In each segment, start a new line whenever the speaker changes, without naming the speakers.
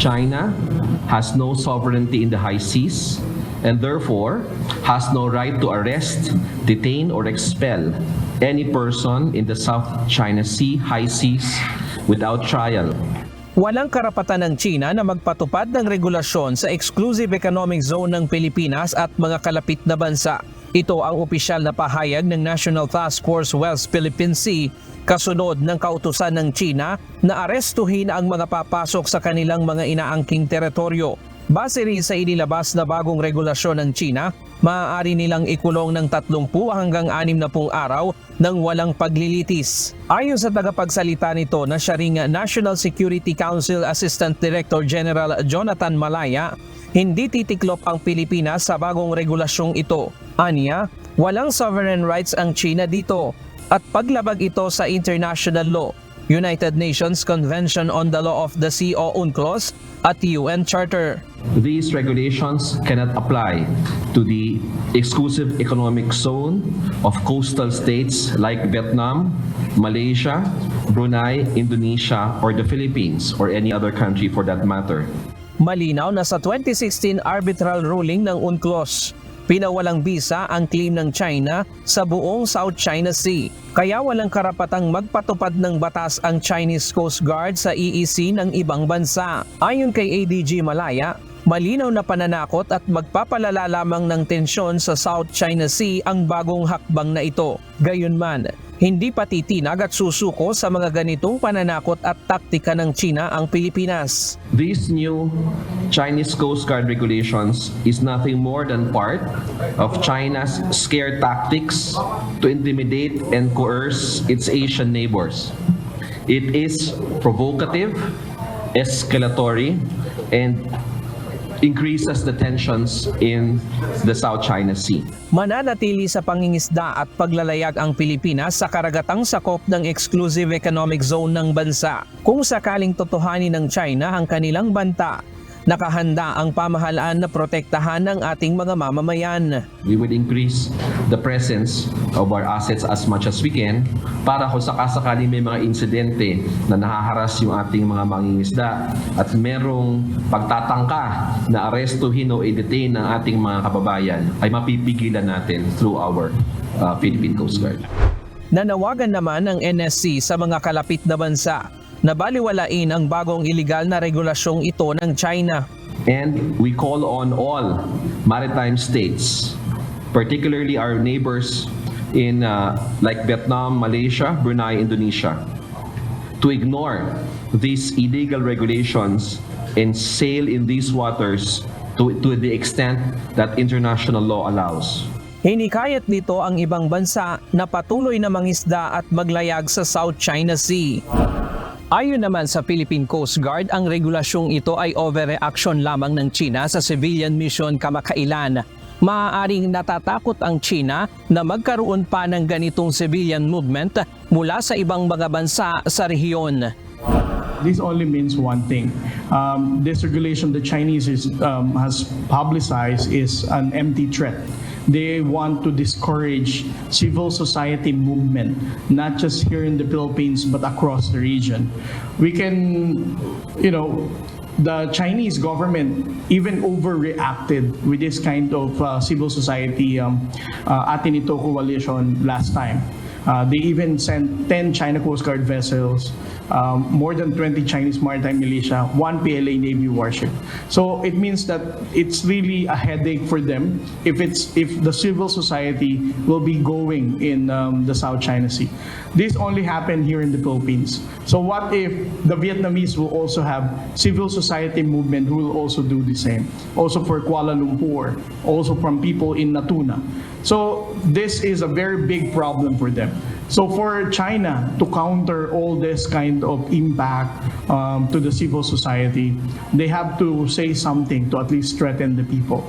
China has no sovereignty in the high seas and therefore has no right to arrest, detain, or expel any person in the South China Sea high seas without trial.
Walang karapatan ng China na magpatupad ng regulasyon sa Exclusive Economic Zone ng Pilipinas at mga kalapit na bansa. Ito ang opisyal na pahayag ng National Task Force West Philippine Sea kasunod ng kautusan ng China na arestuhin ang mga papasok sa kanilang mga inaangking teritoryo. Base rin sa inilabas na bagong regulasyon ng China, maaari nilang ikulong ng 30 hanggang 60 araw nang walang paglilitis. Ayon sa tagapagsalita nito na siya ring National Security Council Assistant Director General Jonathan Malaya, hindi titiklop ang Pilipinas sa bagong regulasyong ito. Aniya, walang sovereign rights ang China dito at paglabag ito sa international law, United Nations Convention on the Law of the Sea o UNCLOS at UN Charter.
These regulations cannot apply to the exclusive economic zone of coastal states like Vietnam, Malaysia, Brunei, Indonesia, or the Philippines, or any other country for that matter.
Malinaw na sa 2016 arbitral ruling ng UNCLOS, pinawalang bisa ang claim ng China sa buong South China Sea. Kaya walang karapatang magpatupad ng batas ang Chinese Coast Guard sa EEZ ng ibang bansa. Ayon kay ADG Malaya, malinaw na pananakot at magpapalala lamang ng tensyon sa South China Sea ang bagong hakbang na ito. Gayunman, hindi pa titinag at susuko sa mga ganitong pananakot at taktika ng China ang Pilipinas.
These new Chinese Coast Guard regulations is nothing more than part of China's scare tactics to intimidate and coerce its Asian neighbors. It is provocative, escalatory, and increases the tensions in the South China Sea.
Mananatili sa pangingisda at paglalayag ang Pilipinas sa karagatang sakop ng Exclusive Economic Zone ng bansa. Kung sakaling totohanin ng China ang kanilang banta, nakahanda ang pamahalaan na protektahan ng ating mga mamamayan.
We would increase the presence of our assets as much as we can para kung sakasakali may mga insidente na nahaharas yung ating mga mangingisda at merong pagtatangka na arestuhin o i-detain ng ating mga kababayan ay mapipigilan natin through our Philippine Coast Guard.
Nanawagan naman ng NSC sa mga kalapit na bansa na baliwalain ang bagong iligal na regulasyong ito ng China.
And we call on all maritime states, particularly our neighbors in like Vietnam, Malaysia, Brunei, Indonesia, to ignore these illegal regulations and sail in these waters to the extent that international law allows.
Hinikayat nito ang ibang bansa na patuloy na mangisda at maglayag sa South China Sea. Ayon naman sa Philippine Coast Guard, ang regulasyong ito ay overreaction lamang ng China sa civilian mission kamakailan. Maaaring natatakot ang China na magkaroon pa ng ganitong civilian movement mula sa ibang mga bansa sa rehiyon.
This only means one thing. This regulation the Chinese has publicized is an empty threat. They want to discourage civil society movement, not just here in the Philippines, but across the region. We can, the Chinese government even overreacted with this kind of civil society Atin Ito coalition last time. They even sent 10 China Coast Guard vessels, more than 20 Chinese maritime militia, 1 PLA Navy warship. So it means that it's really a headache for them if the civil society will be going in the South China Sea. This only happened here in the Philippines. So what if the Vietnamese will also have civil society movement who will also do the same? Also for Kuala Lumpur, also from people in Natuna. So this is a very big problem for them. So for China to counter all this kind of impact to the civil society, they have to say something to at least threaten the people.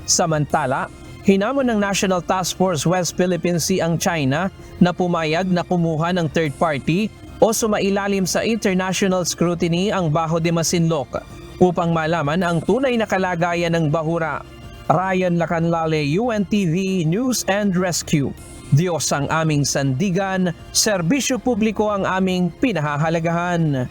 Samantala, hinamon ng National Task Force West Philippine Sea ang China na pumayag na kumuha ng third party o sumailalim sa international scrutiny ang Baho de Masinloc upang malaman ang tunay na kalagayan ng bahura. Ryan Lacanlale, UNTV News and Rescue. Diyos ang aming sandigan, serbisyo publiko ang aming pinahahalagahan.